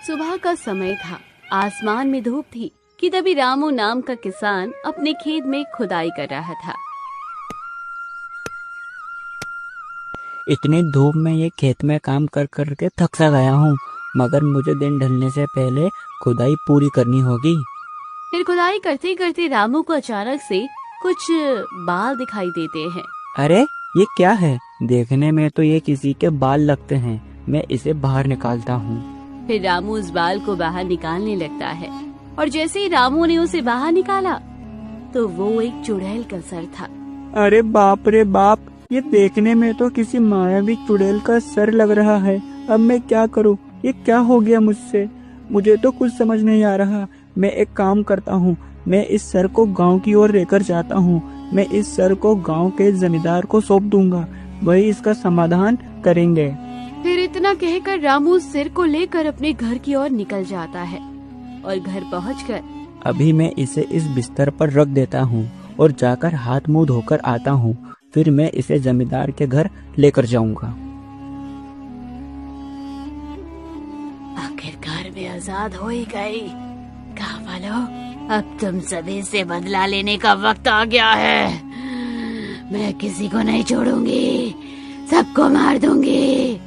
सुबह का समय था। आसमान में धूप थी कि तभी रामू नाम का किसान अपने खेत में खुदाई कर रहा था। इतनी धूप में ये खेत में काम कर कर के थक सा गया हूँ, मगर मुझे दिन ढलने से पहले खुदाई पूरी करनी होगी। फिर खुदाई करते करते रामू को अचानक से कुछ बाल दिखाई देते हैं। अरे ये क्या है? देखने में तो ये किसी के बाल लगते हैं। मैं इसे बाहर निकालता हूँ। फिर रामू उस बाल को बाहर निकालने लगता है और जैसे ही रामू ने उसे बाहर निकाला तो वो एक चुड़ैल का सर था। अरे बाप रे बाप, ये देखने में तो किसी मायावी चुड़ैल का सर लग रहा है। अब मैं क्या करूँ? ये क्या हो गया मुझसे? मुझे तो कुछ समझ नहीं आ रहा। मैं एक काम करता हूँ, मैं इस सर को गांव की ओर लेकर जाता हूँ। मैं इस सर को गांव के जमींदार को सौंप दूंगा, वही इसका समाधान करेंगे। फिर इतना कहकर रामू सिर को लेकर अपने घर की ओर निकल जाता है और घर पहुंचकर अभी मैं इसे इस बिस्तर पर रख देता हूँ और जाकर हाथ मुंह धोकर आता हूँ। फिर मैं इसे जमींदार के घर लेकर जाऊंगा। आखिरकार मैं आजाद हो ही गई। गाँव वालों, अब तुम सभी से बदला लेने का वक्त आ गया है। मैं किसी को नहीं छोड़ूंगी, सबको मार दूंगी।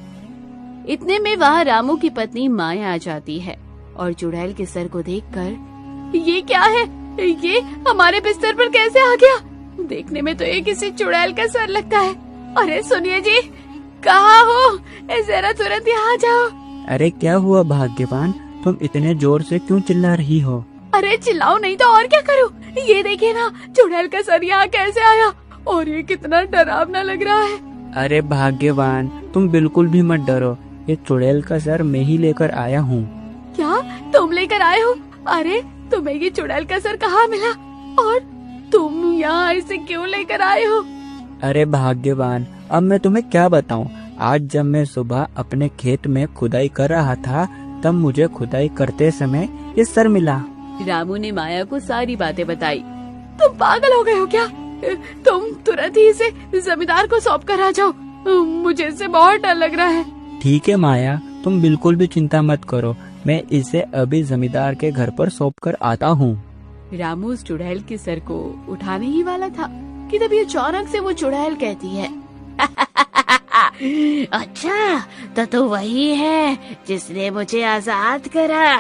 इतने में वहाँ रामू की पत्नी माया आ जाती है और चुड़ैल के सर को देखकर, ये क्या है? ये हमारे बिस्तर पर कैसे आ गया? देखने में तो ये किसी चुड़ैल का सर लगता है। अरे सुनिए जी, कहाँ हो? जरा तुरंत यहाँ आ जाओ। अरे क्या हुआ भाग्यवान, तुम इतने जोर से क्यों चिल्ला रही हो? अरे चिल्लाओ नहीं तो और क्या करूँ? ये देखिए ना, चुड़ैल का सर यहाँ कैसे आया और ये कितना डरावना लग रहा है। अरे भाग्यवान, तुम बिल्कुल भी मत डरो। ये चुड़ैल का सर मैं ही लेकर आया हूँ। क्या तुम लेकर आए हो? अरे तुम्हें ये चुड़ैल का सर कहाँ मिला और तुम यहाँ इसे क्यों लेकर आए हो? अरे भाग्यवान, अब मैं तुम्हें क्या बताऊँ। आज जब मैं सुबह अपने खेत में खुदाई कर रहा था, तब मुझे खुदाई करते समय ये सर मिला। रामू ने माया को सारी बातें बताई। तुम पागल हो गए हो क्या? तुम तुरंत ही इसे जमींदार को सौंप कर आ जाओ। मुझे इससे बहुत डर लग रहा है। ठीक है माया, तुम बिल्कुल भी चिंता मत करो। मैं इसे अभी जमींदार के घर पर सौंप कर आता हूँ। रामू उस चुड़ैल के सर को उठाने ही वाला था कि तभी अचानक से वो चुड़ैल कहती है, अच्छा तो तू वही है जिसने मुझे आजाद करा।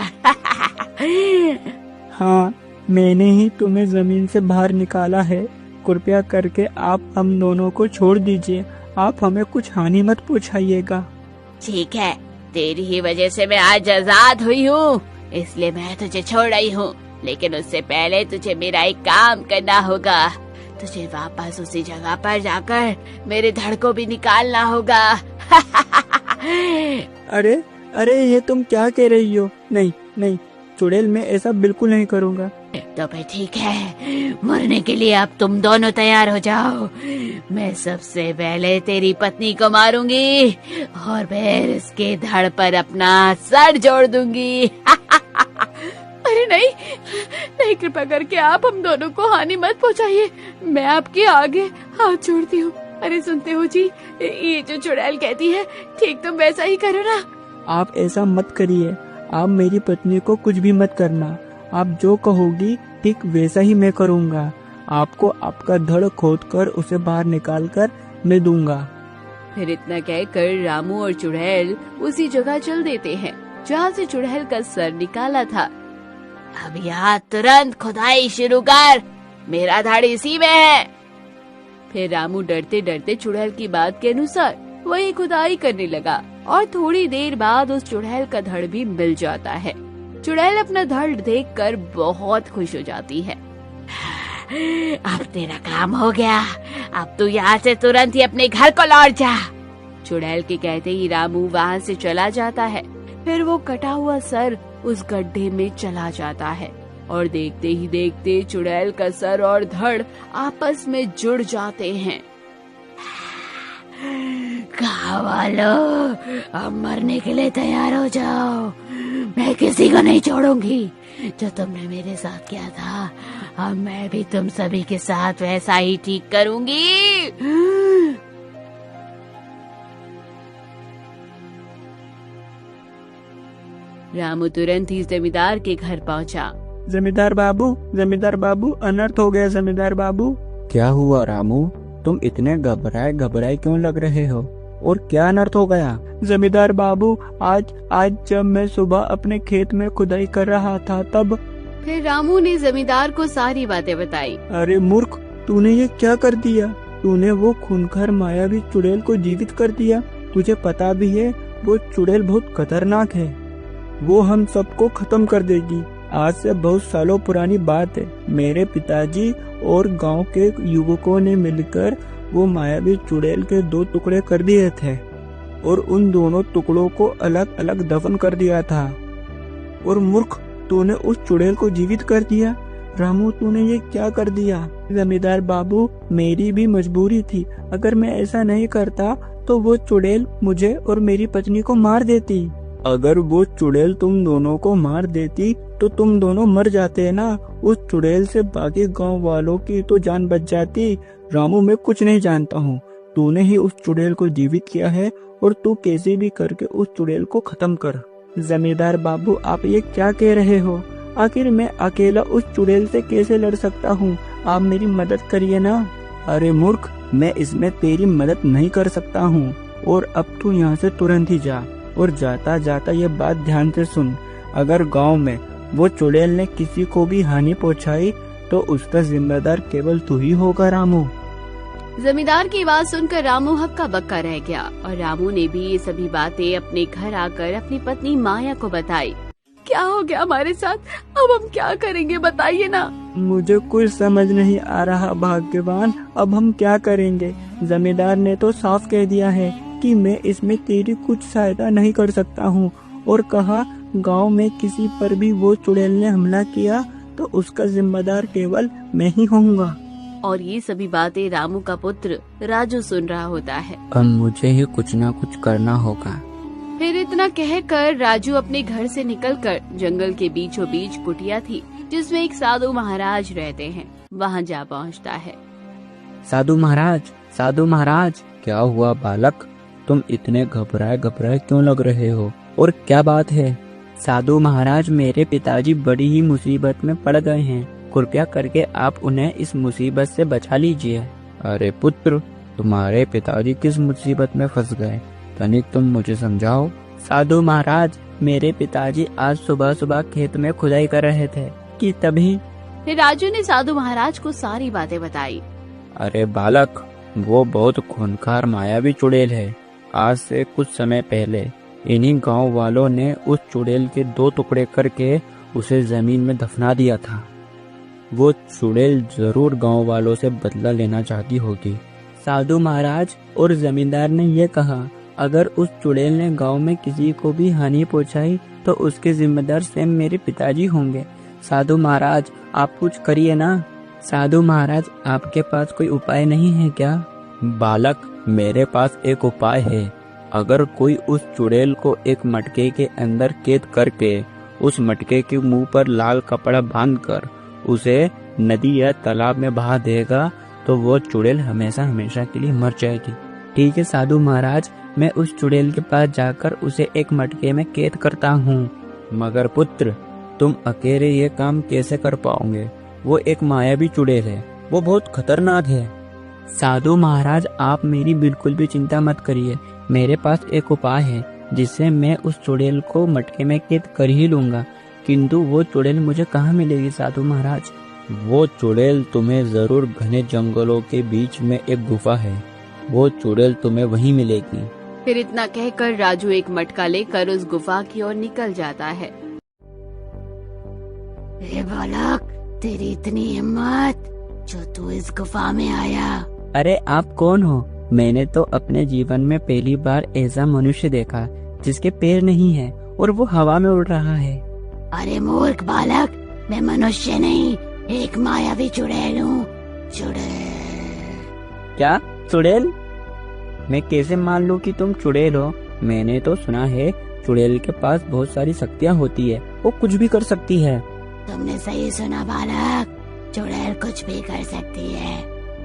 हाँ, मैंने ही तुम्हें जमीन से बाहर निकाला है। कृपया करके आप हम दोनों को छोड़ दीजिए। आप हमें कुछ हानि मत पहुँचाइएगा। ठीक है, तेरी ही वजह से मैं आज आजाद हुई हूँ, इसलिए मैं तुझे छोड़ रही हूँ। लेकिन उससे पहले तुझे मेरा एक काम करना होगा। तुझे वापस उसी जगह पर जाकर मेरे धड़ को भी निकालना होगा। अरे अरे, ये तुम क्या कह रही हो? नहीं नहीं चुड़ैल, मैं ऐसा बिल्कुल नहीं करूँगा। तो फिर ठीक है, मरने के लिए अब तुम दोनों तैयार हो जाओ। मैं सबसे पहले तेरी पत्नी को मारूंगी और फिर उसके धड़ पर अपना सर जोड़ दूंगी। अरे नहीं नहीं, कृपया करके आप हम दोनों को हानि मत पहुंचाइए। मैं आपके आगे हाथ जोड़ती हूँ। अरे सुनते हो जी, ये जो चुड़ैल कहती है ठीक तुम वैसा ही करो ना। आप ऐसा मत करिए। आप मेरी पत्नी को कुछ भी मत करना। आप जो कहोगी ठीक वैसा ही मैं करूँगा। आपको आपका धड़ खोदकर उसे बाहर निकालकर मैं दूंगा। फिर इतना कहकर रामू और चुड़ैल उसी जगह चल देते हैं जहाँ से चुड़ैल का सर निकाला था। अब यहाँ तुरंत खुदाई शुरू कर, मेरा धड़ इसी में है। फिर रामू डरते डरते चुड़ैल की बात के अनुसार वही खुदाई करने लगा और थोड़ी देर बाद उस चुड़ैल का धड़ भी मिल जाता है। चुड़ैल अपना धड़ देखकर बहुत खुश हो जाती है। अब तेरा काम हो गया, अब तू यहाँ से तुरंत ही अपने घर को लौट जा। चुड़ैल के कहते ही रामू वहाँ से चला जाता है। फिर वो कटा हुआ सर उस गड्ढे में चला जाता है और देखते ही देखते चुड़ैल का सर और धड़ आपस में जुड़ जाते हैं। गाँव वालों, अब मरने के लिए तैयार हो जाओ। मैं किसी को नहीं छोड़ूंगी। जो तुमने मेरे साथ किया था, अब मैं भी तुम सभी के साथ वैसा ही ठीक करूंगी। रामू तुरंत ही जमींदार के घर पहुंचा। जमींदार बाबू, अनर्थ हो गया जमींदार बाबू। क्या हुआ रामू, तुम इतने घबराए क्यों लग रहे हो, और क्या अनर्थ हो गया? जमींदार बाबू, आज जब मैं सुबह अपने खेत में खुदाई कर रहा था तब। फिर रामू ने जमींदार को सारी बातें बताई। अरे मूर्ख, तूने ये क्या कर दिया? तूने वो खूंखार मायावी चुड़ैल को जीवित कर दिया। तुझे पता भी है वो चुड़ैल बहुत खतरनाक है, वो हम सबको खत्म कर देगी। आज से बहुत सालों पुरानी बात है, मेरे पिताजी और गांव के युवकों ने मिलकर वो मायावी चुड़ैल के 2 टुकड़े कर दिए थे और उन दोनों टुकड़ों को अलग अलग दफन कर दिया था। और मूर्ख, तूने उस चुड़ैल को जीवित कर दिया। रामू, तूने ये क्या कर दिया? जमींदार बाबू, मेरी भी मजबूरी थी। अगर मैं ऐसा नहीं करता तो वो चुड़ैल मुझे और मेरी पत्नी को मार देती। अगर वो चुड़ैल तुम दोनों को मार देती तो तुम दोनों मर जाते ना। उस चुड़ैल से बाकी गांव वालों की तो जान बच जाती। रामू, मैं कुछ नहीं जानता हूँ, तूने ही उस चुड़ैल को जीवित किया है और तू कैसे भी करके उस चुड़ैल को खत्म कर। जमींदार बाबू, आप ये क्या कह रहे हो? आखिर मैं अकेला उस चुड़ैल से कैसे लड़ सकता हूँ? आप मेरी मदद करिए ना। अरे मूर्ख, मैं इसमें तेरी मदद नहीं कर सकता हूँ, और अब तू यहाँ से तुरंत ही जा। और जाता जाता ये बात ध्यान से सुन, अगर गांव में वो चुड़ैल ने किसी को भी हानि पहुंचाई तो उसका जिम्मेदार केवल तू ही होगा रामू। जमींदार की बात सुनकर रामू हक्का बक्का रह गया और रामू ने भी ये सभी बातें अपने घर आकर अपनी पत्नी माया को बताई। क्या हो गया हमारे साथ, अब हम क्या करेंगे बताइए ना। मुझे कुछ समझ नहीं आ रहा भाग्यवान, अब हम क्या करेंगे? जमींदार ने तो साफ कह दिया है कि मैं इसमें तेरी कुछ सहायता नहीं कर सकता हूँ, और कहा गांव में किसी पर भी वो चुड़ैल ने हमला किया तो उसका जिम्मेदार केवल मैं ही होऊंगा। और ये सभी बातें रामू का पुत्र राजू सुन रहा होता है। अब मुझे ही कुछ न कुछ करना होगा। फिर इतना कहकर राजू अपने घर से निकलकर जंगल के बीचों बीच कुटिया थी जिसमें एक साधु महाराज रहते हैं, वहाँ जा पहुँचता है। साधु महाराज, क्या हुआ बालक, तुम इतने घबराए क्यों लग रहे हो, और क्या बात है? साधु महाराज, मेरे पिताजी बड़ी ही मुसीबत में पड़ गए हैं, कृपया करके आप उन्हें इस मुसीबत से बचा लीजिए। अरे पुत्र, तुम्हारे पिताजी किस मुसीबत में फंस गए, तनिक तुम मुझे समझाओ। साधु महाराज, मेरे पिताजी आज सुबह खेत में खुदाई कर रहे थे कि तभी। फिर राजू ने साधु महाराज को सारी बातें बताई। अरे बालक, वो बहुत खूंखार मायावी चुड़ैल है। आज से कुछ समय पहले इन्हीं गांव वालों ने उस चुड़ैल के 2 टुकड़े करके उसे जमीन में दफना दिया था। वो चुड़ैल जरूर गांव वालों से बदला लेना चाहती होगी। साधु महाराज और जमींदार ने ये कहा, अगर उस चुड़ैल ने गांव में किसी को भी हानि पहुंचाई तो उसके जिम्मेदार स्वयं मेरे पिताजी होंगे। साधु महाराज, आप कुछ करिए ना। साधु महाराज, आपके पास कोई उपाय नहीं है क्या? बालक, मेरे पास एक उपाय है। अगर कोई उस चुड़ैल को एक मटके के अंदर कैद करके उस मटके के मुंह पर लाल कपड़ा बांधकर उसे नदी या तालाब में बहा देगा तो वो चुड़ैल हमेशा के लिए मर जाएगी। ठीक है साधु महाराज, मैं उस चुड़ैल के पास जाकर उसे एक मटके में कैद करता हूँ। मगर पुत्र, तुम अकेले ये काम कैसे कर पाओगे? वो एक मायावी चुड़ैल है, वो बहुत खतरनाक है। साधु महाराज, आप मेरी बिल्कुल भी चिंता मत करिए, मेरे पास एक उपाय है जिससे मैं उस चुड़ैल को मटके में कैद कर ही लूंगा। किंतु वो चुड़ैल मुझे कहाँ मिलेगी साधु महाराज? वो चुड़ैल तुम्हें जरूर घने जंगलों के बीच में एक गुफा है, वो चुड़ैल तुम्हें वहीं मिलेगी। फिर इतना कहकर राजू एक मटका लेकर उस गुफा की ओर निकल जाता है। ए बालक, तेरी इतनी हिम्मत जो तू इस गुफा में आया। अरे आप कौन हो? मैंने तो अपने जीवन में पहली बार ऐसा मनुष्य देखा जिसके पैर नहीं है और वो हवा में उड़ रहा है। अरे मूर्ख बालक, मैं मनुष्य नहीं, एक मायावी चुड़ैल हूँ। चुड़ैल? क्या चुड़ैल? मैं कैसे मान लूं कि तुम चुड़ैल हो? मैंने तो सुना है चुड़ैल के पास बहुत सारी शक्तियाँ होती है, वो कुछ भी कर सकती है। तुमने सही सुना बालक, चुड़ैल कुछ भी कर सकती है।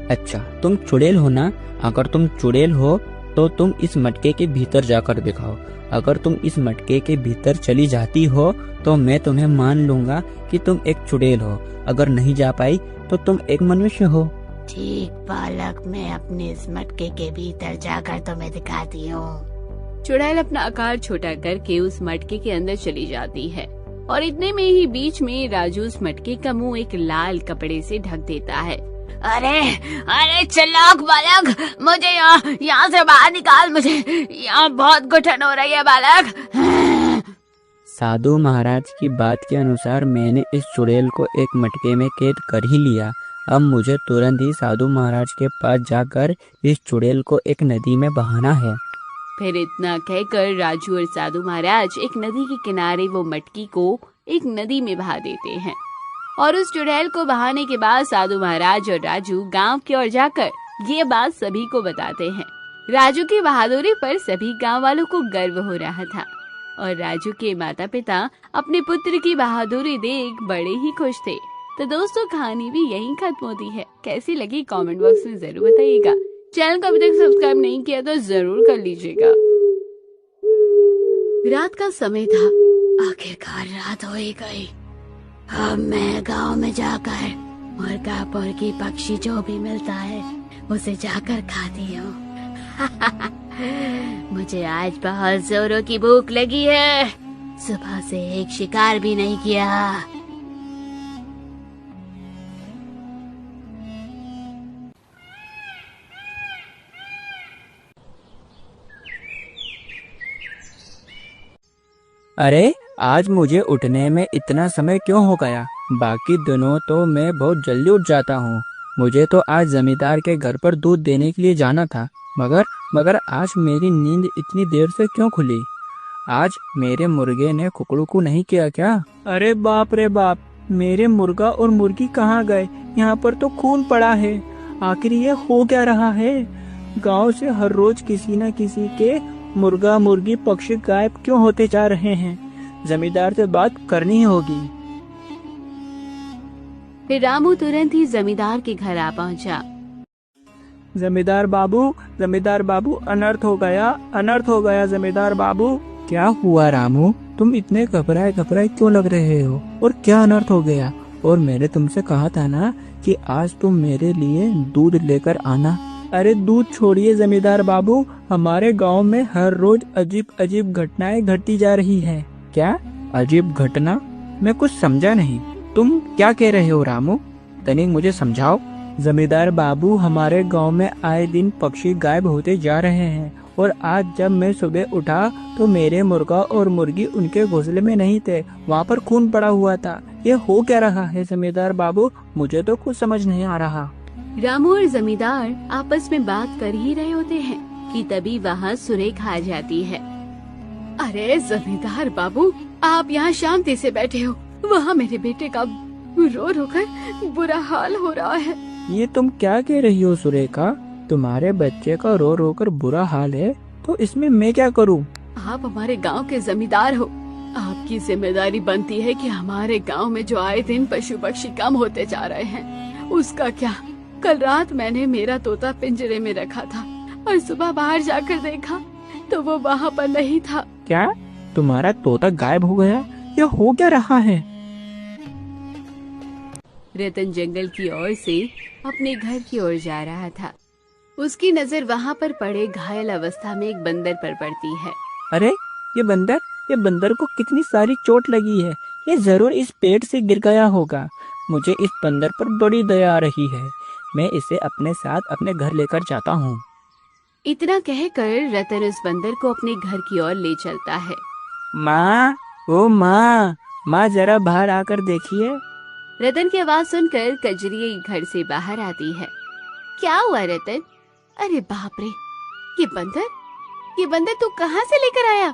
अच्छा, तुम चुड़ैल हो ना? अगर तुम चुड़ैल हो तो तुम इस मटके के भीतर जाकर दिखाओ। अगर तुम इस मटके के भीतर चली जाती हो तो मैं तुम्हें मान लूंगा कि तुम एक चुड़ैल हो। अगर नहीं जा पाई तो तुम एक मनुष्य हो। ठीक बालक, मैं अपने इस मटके के भीतर जाकर तुम्हें दिखाती हूँ। चुड़ैल अपना आकार छोटा करके उस मटके के अंदर चली जाती है और इतने में ही बीच में राजू उस मटके का मुंह एक लाल कपड़े से ढक देता है। अरे अरे चालाक बालक, मुझे यहाँ से बाहर निकाल, मुझे यहाँ बहुत घुटन हो रही है बालक। साधु महाराज की बात के अनुसार मैंने इस चुड़ैल को एक मटके में कैद कर ही लिया। अब मुझे तुरंत ही साधु महाराज के पास जाकर इस चुड़ैल को एक नदी में बहाना है। फिर इतना कहकर राजू और साधु महाराज एक नदी के किनारे वो मटकी को एक नदी में बहा देते हैं और उस चुड़ैल को बहाने के बाद साधु महाराज और राजू गांव की ओर जाकर ये बात सभी को बताते हैं। राजू की बहादुरी पर सभी गांव वालों को गर्व हो रहा था और राजू के माता पिता अपने पुत्र की बहादुरी देख बड़े ही खुश थे। तो दोस्तों, कहानी भी यहीं खत्म होती है। कैसी लगी कमेंट बॉक्स में जरूर बताइएगा। चैनल को अभी तक सब्सक्राइब नहीं किया तो जरूर कर लीजिएगा। रात का समय था, आखिरकार रात हो ही गई। अब मैं गांव में जाकर मुर्गा मुर्गी पक्षी जो भी मिलता है उसे जाकर खाती हूँ। मुझे आज बहुत जोरों की भूख लगी है, सुबह से एक शिकार भी नहीं किया। अरे आज मुझे उठने में इतना समय क्यों हो गया? बाकी दिनों तो मैं बहुत जल्दी उठ जाता हूँ। मुझे तो आज जमींदार के घर पर दूध देने के लिए जाना था, मगर आज मेरी नींद इतनी देर से क्यों खुली? आज मेरे मुर्गे ने कुकड़ू नहीं किया क्या? अरे बाप रे बाप, मेरे मुर्गा और मुर्गी कहाँ गए? यहाँ पर तो खून पड़ा है। आखिर ये हो क्या रहा है? गांव से हर रोज किसी न किसी के मुर्गा मुर्गी पक्षी गायब क्यों होते जा रहे हैं? जमींदार से बात करनी होगी। फिर रामू तुरंत ही जमींदार के घर आ पहुंचा। जमींदार बाबू, अनर्थ हो गया जमींदार बाबू। क्या हुआ रामू? तुम इतने घबराए क्यों लग रहे हो? और क्या अनर्थ हो गया? और मैंने तुमसे कहा था ना कि आज तुम मेरे लिए दूध लेकर आना। अरे दूध छोड़िए जमींदार बाबू, हमारे गांव में हर रोज अजीब घटनाएं घटती जा रही है। क्या अजीब घटना? मैं कुछ समझा नहीं। तुम क्या कह रहे हो रामू? तनिक मुझे समझाओ। जमींदार बाबू, हमारे गांव में आए दिन पक्षी गायब होते जा रहे हैं और आज जब मैं सुबह उठा तो मेरे मुर्गा और मुर्गी उनके घोंसले में नहीं थे, वहाँ पर खून पड़ा हुआ था। ये हो क्या रहा है जमींदार बाबू? मुझे तो कुछ समझ नहीं आ रहा। रामू और जमींदार आपस में बात कर ही रहे होते हैं कि तभी वहाँ सुरेखा आ जाती है। अरे जमींदार बाबू, आप यहाँ शांति से बैठे हो, वहाँ मेरे बेटे का रो कर बुरा हाल हो रहा है। ये तुम क्या कह रही हो सुरेखा? तुम्हारे बच्चे का रो कर बुरा हाल है तो इसमें मैं क्या करूँ? आप हमारे गांव के जमींदार हो, आपकी जिम्मेदारी बनती है कि हमारे गांव में जो आए दिन पशु पक्षी कम होते जा रहे हैं उसका क्या? कल रात मैंने मेरा तोता पिंजरे में रखा था और सुबह बाहर जाकर देखा तो वो वहाँ पर नहीं था। क्या तुम्हारा तोता गायब हो गया? यह हो क्या रहा है? रतन जंगल की ओर से अपने घर की ओर जा रहा था। उसकी नजर वहाँ पर पड़े घायल अवस्था में एक बंदर पर पड़ती है। अरे ये बंदर को कितनी सारी चोट लगी है। ये जरूर इस पेड़ से गिर गया होगा। मुझे इस बंदर पर बड़ी दया आ रही है। मैं इसे अपने साथ अपने घर लेकर जाता हूँ। इतना कहकर रतन उस बंदर को अपने घर की ओर ले चलता है। माँ, ओ माँ जरा बाहर आकर देखिए। रतन की आवाज सुनकर कजरी घर से बाहर आती है। क्या हुआ रतन? अरे बाप रे, ये बंदर तू कहाँ से लेकर आया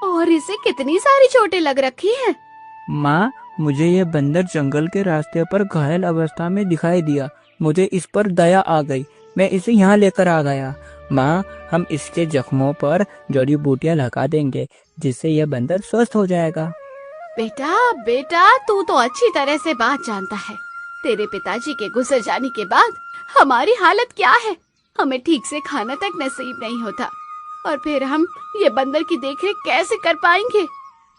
और इसे कितनी सारी चोटें लग रखी हैं? माँ, मुझे ये बंदर जंगल के रास्ते पर घायल अवस्था में दिखाई दिया। मुझे इस पर दया आ गई, मैं इसे यहाँ लेकर आ गया। माँ, हम इसके जख्मों पर जड़ी बूटियाँ लगा देंगे जिससे यह बंदर स्वस्थ हो जाएगा। बेटा तू तो अच्छी तरह से बात जानता है। तेरे पिताजी के गुजर जाने के बाद हमारी हालत क्या है? हमें ठीक से खाना तक नसीब नहीं होता। और फिर हम ये बंदर की देखरेख कैसे कर पाएंगे?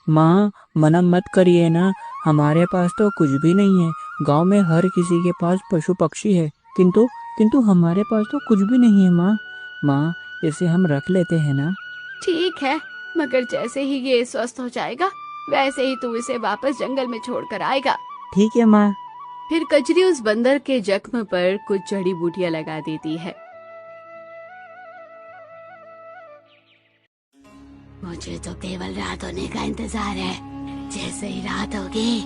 माँ, मना मत करिए ना, हमारे पास तो कुछ भी नहीं है। गांव में हर किसी के पास पशु पक्षी है, किंतु किंतु हमारे पास तो कुछ भी नहीं है माँ। माँ, इसे हम रख लेते हैं ना? ठीक है, मगर जैसे ही ये स्वस्थ हो जाएगा वैसे ही तू इसे वापस जंगल में छोड़कर आएगा। ठीक है माँ। फिर कजरी उस बंदर के जख्म पर कुछ जड़ी बूटियां लगा देती है। मुझे तो केवल रात होने का इंतजार है। जैसे ही रात होगी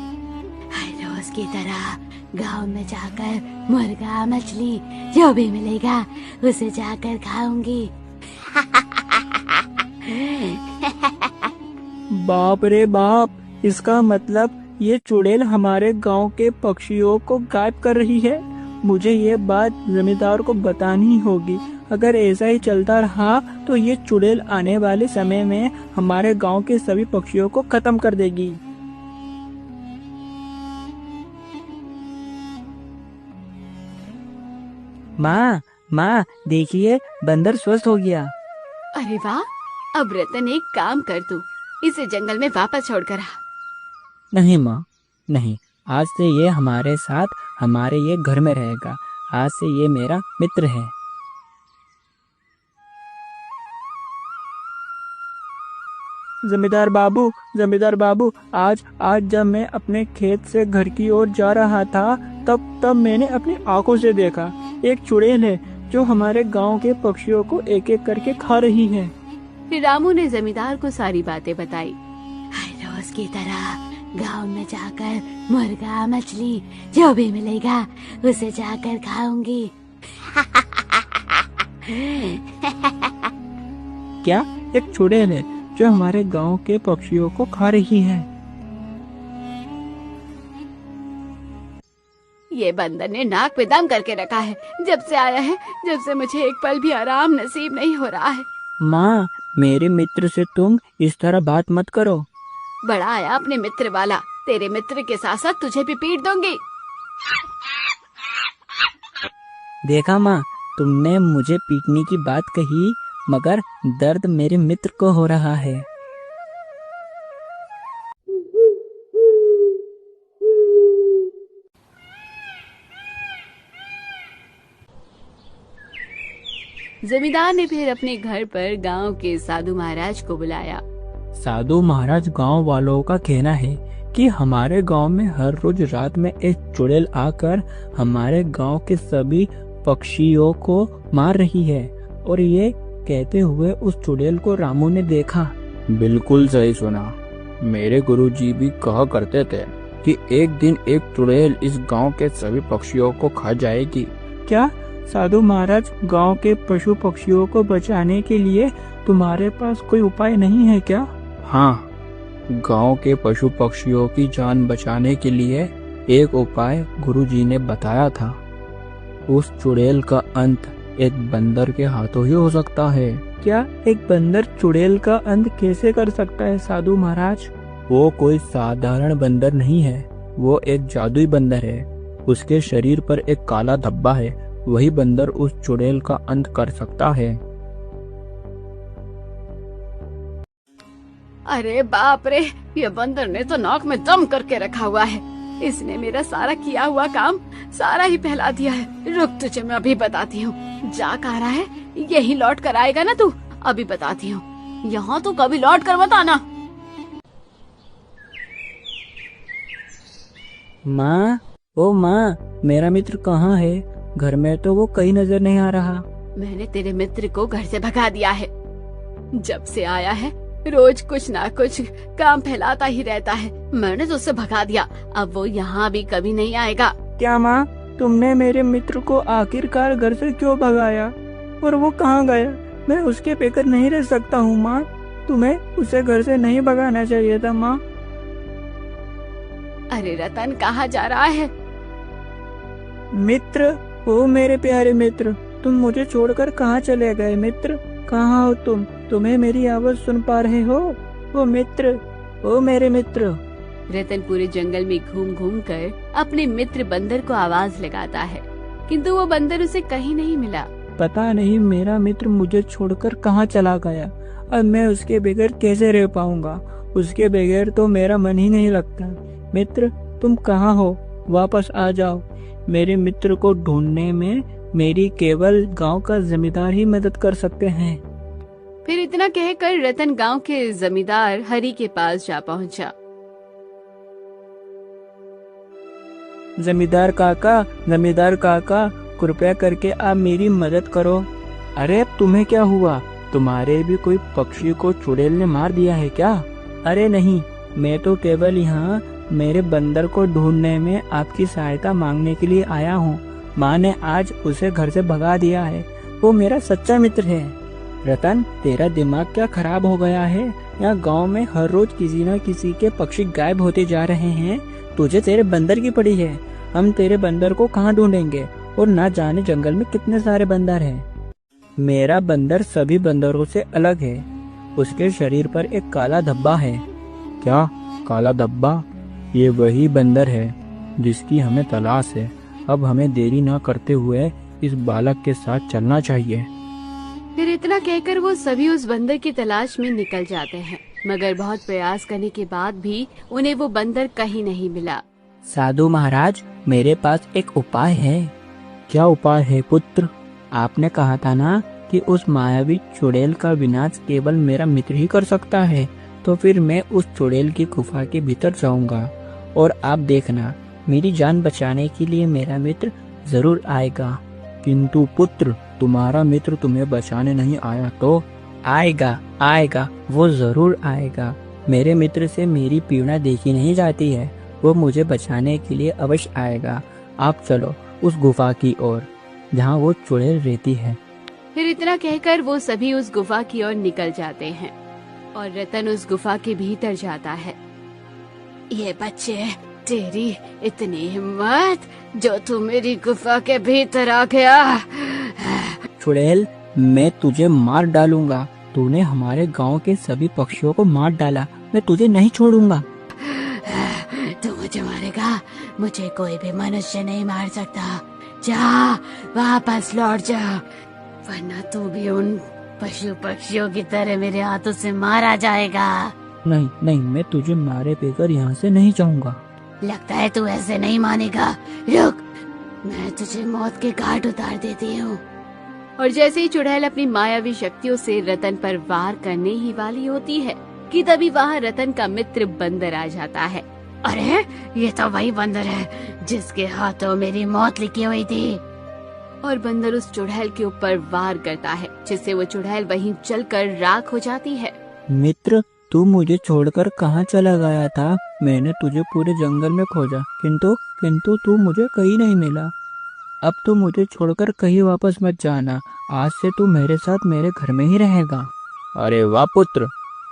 हर रोज की तरह गांव में जाकर मुर्गा मछली जो भी मिलेगा उसे जाकर खाऊंगी। बाप रे बाप, इसका मतलब ये चुड़ैल हमारे गांव के पक्षियों को गायब कर रही है। मुझे ये बात जमींदार को बतानी होगी। अगर ऐसा ही चलता रहा तो ये चुड़ैल आने वाले समय में हमारे गांव के सभी पक्षियों को खत्म कर देगी। माँ, माँ देखिए, बंदर स्वस्थ हो गया। अरे वाह, अब रतन एक काम कर, तू इसे जंगल में वापस छोड़कर आ। नहीं माँ, नहीं, आज से ये हमारे साथ हमारे ये घर में रहेगा। आज से ये मेरा मित्र है। जमींदार बाबू, आज जब मैं अपने खेत से घर की ओर जा रहा था तब मैंने अपनी आंखों से देखा एक चुड़ैल है जो हमारे गांव के पक्षियों को एक एक करके खा रही है। फिर रामू ने जमींदार को सारी बातें बताई। हर रोज की तरह गांव में जाकर मुर्गा मछली जो भी मिलेगा उसे जाकर खाऊंगी। क्या एक चुड़ैल है जो हमारे गांव के पक्षियों को खा रही है? ये बंदर ने नाक पे दम करके रखा है जब से आया है, जब से मुझे एक पल भी आराम नसीब नहीं हो रहा है। माँ, मेरे मित्र से तुम इस तरह बात मत करो। बड़ा आया अपने मित्र वाला, तेरे मित्र के साथ साथ तुझे भी पीट दूंगी। देखा माँ, तुमने मुझे पीटने की बात कही, मगर दर्द मेरे मित्र को हो रहा है। जमींदार ने फिर अपने घर पर गांव के साधु महाराज को बुलाया। साधु महाराज, गांव वालों का कहना है कि हमारे गांव में हर रोज रात में एक चुड़ैल आकर हमारे गांव के सभी पक्षियों को मार रही है। और ये कहते हुए उस चुड़ैल को रामू ने देखा। बिल्कुल सही सुना। मेरे गुरुजी भी कहा करते थे कि एक दिन एक चुड़ैल इस गांव के सभी पक्षियों को खा जाएगी। क्या साधु महाराज, गांव के पशु पक्षियों को बचाने के लिए तुम्हारे पास कोई उपाय नहीं है क्या? हाँ, गांव के पशु पक्षियों की जान बचाने के लिए एक उपाय गुरुजी ने बताया था। उस चुड़ैल का अंत एक बंदर के हाथों ही हो सकता है। क्या एक बंदर चुड़ैल का अंत कैसे कर सकता है साधु महाराज? वो कोई साधारण बंदर नहीं है, वो एक जादुई बंदर है। उसके शरीर पर एक काला धब्बा है, वही बंदर उस चुड़ैल का अंत कर सकता है। अरे बाप रे, ये बंदर ने तो नाक में दम करके रखा हुआ है। इसने मेरा सारा किया हुआ काम सारा ही फैला दिया है। रुक, तुझे मैं अभी बताती हूँ। जा कह रहा है, यही लौट कर आएगा ना तू? अभी बताती हूँ। यहाँ तो कभी लौट कर मत आना। माँ, ओ माँ, मेरा मित्र कहाँ है? घर में तो वो कहीं नजर नहीं आ रहा। मैंने तेरे मित्र को घर से भगा दिया है। जब से आया है रोज कुछ ना कुछ काम फैलाता ही रहता है। मैंने तो उसे भगा दिया, अब वो यहाँ भी कभी नहीं आएगा। क्या माँ, तुमने मेरे मित्र को आखिरकार घर से क्यों भगाया? और वो कहाँ गया? मैं उसके बेघर नहीं रह सकता हूँ माँ। तुम्हें उसे घर से नहीं भगाना चाहिए था माँ। अरे रतन, कहाँ जा रहा है? मित्र, ओ मेरे प्यारे मित्र, तुम मुझे छोड़कर कहाँ चले गए? मित्र, कहाँ हो तुम? तुम्हें मेरी आवाज सुन पा रहे हो? ओ मित्र, ओ मेरे मित्र। रतन पूरे जंगल में घूम घूम कर अपने मित्र बंदर को आवाज लगाता है, किंतु वो बंदर उसे कहीं नहीं मिला। पता नहीं मेरा मित्र मुझे छोड़कर कहाँ चला गया। अब मैं उसके बगैर कैसे रह पाऊंगा। उसके बगैर तो मेरा मन ही नहीं लगता। मित्र, तुम कहाँ हो? वापस आ जाओ। मेरे मित्र को ढूंढने में मेरी केवल गांव का जमींदार ही मदद कर सकते हैं। फिर इतना कहकर रतन गांव के जमींदार हरि के पास जा पहुंचा। जमींदार काका, कृपया करके आप मेरी मदद करो। अरे तुम्हें क्या हुआ? तुम्हारे भी कोई पक्षी को चुड़ैल ने मार दिया है क्या? अरे नहीं, मैं तो केवल यहाँ मेरे बंदर को ढूंढने में आपकी सहायता मांगने के लिए आया हूँ। माँ ने आज उसे घर से भगा दिया है। वो मेरा सच्चा मित्र है। रतन, तेरा दिमाग क्या खराब हो गया है? यहाँ गांव में हर रोज किसी न किसी के पक्षी गायब होते जा रहे हैं। तुझे तेरे बंदर की पड़ी है। हम तेरे बंदर को कहाँ ढूंढेंगे? और ना जाने जंगल में कितने सारे बंदर हैं। मेरा बंदर सभी बंदरों से अलग है। उसके शरीर पर एक काला धब्बा है। क्या काला धब्बा? ये वही बंदर है जिसकी हमें तलाश है। अब हमें देरी न करते हुए इस बालक के साथ चलना चाहिए। फिर इतना कहकर वो सभी उस बंदर की तलाश में निकल जाते हैं, मगर बहुत प्रयास करने के बाद भी उन्हें वो बंदर कहीं नहीं मिला। साधु महाराज, मेरे पास एक उपाय है। क्या उपाय है पुत्र? आपने कहा था ना कि उस मायावी चुड़ैल का विनाश केवल मेरा मित्र ही कर सकता है। तो फिर मैं उस चुड़ैल की गुफा के भीतर जाऊंगा और आप देखना, मेरी जान बचाने के लिए मेरा मित्र जरूर आएगा। किंतु पुत्र, तुम्हारा मित्र तुम्हें बचाने नहीं आया तो? आएगा, वो जरूर आएगा। मेरे मित्र से मेरी पीड़ा देखी नहीं जाती है। वो मुझे बचाने के लिए अवश्य आएगा। आप चलो उस गुफा की ओर जहाँ वो चुड़ैल रहती है। फिर इतना कहकर वो सभी उस गुफा की ओर निकल जाते हैं और रतन उस गुफा के भीतर जाता है। ये बच्चे, तेरी इतनी हिम्मत जो तू मेरी गुफा के भीतर आ गया। चुड़ैल, मैं तुझे मार डालूंगा। तूने हमारे गांव के सभी पक्षियों को मार डाला। मैं तुझे नहीं छोड़ूंगा। तू मुझे मारेगा? मुझे कोई भी मनुष्य नहीं मार सकता। जा, वापस लौट जा, वरना तू भी उन पशु पक्षियों की तरह मेरे हाथों से मारा जाएगा। नहीं, मैं तुझे मारे बगैर यहाँ से नहीं जाऊंगा। लगता है तू ऐसे नहीं मानेगा। रुक, मैं तुझे मौत के घाट उतार देती हूँ। और जैसे ही चुड़ैल अपनी मायावी शक्तियों से रतन पर वार करने ही वाली होती है कि तभी वहाँ रतन का मित्र बंदर आ जाता है। अरे, ये तो वही बंदर है जिसके हाथों मेरी मौत लिखी हुई थी। और बंदर उस चुड़ैल के ऊपर वार करता है, जिससे वो चुड़ैल वहीं जलकर राख हो जाती है। मित्र, तू मुझे छोड़कर कहाँ चला गया था? मैंने तुझे पूरे जंगल में खोजा, किंतु तू मुझे कहीं नहीं मिला। अब तू मुझे छोड़कर कहीं वापस मत जाना। आज से तू मेरे साथ मेरे घर में ही रहेगा। अरे वाह पुत्र,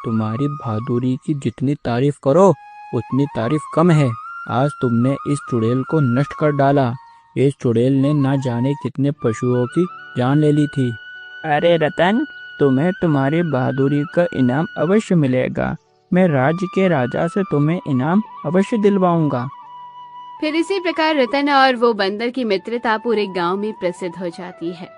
तुम्हारी बहादुरी की जितनी तारीफ करो उतनी तारीफ कम है। आज तुमने इस चुड़ैल को नष्ट कर डाला। इस चुड़ैल ने ना जाने कितने पशुओं की जान ले ली थी। अरे रतन, तुम्हें तुम्हारी बहादुरी का इनाम अवश्य मिलेगा। मैं राज्य के राजा से तुम्हें इनाम अवश्य दिलवाऊंगा। फिर इसी प्रकार रतन और वो बंदर की मित्रता पूरे गांव में प्रसिद्ध हो जाती है।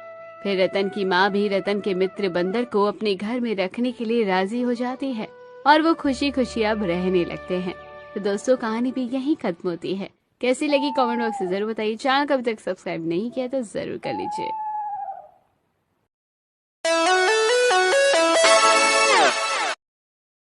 फिर रतन की माँ भी रतन के मित्र बंदर को अपने घर में रखने के लिए राजी हो जाती है और वो खुशी खुशी अब रहने लगते हैं। तो दोस्तों, कहानी भी यहीं खत्म होती है। कैसी लगी कमेंट बॉक्स में जरूर बताइए। चैनल को अभी तक सब्सक्राइब नहीं किया तो जरूर कर लीजिए।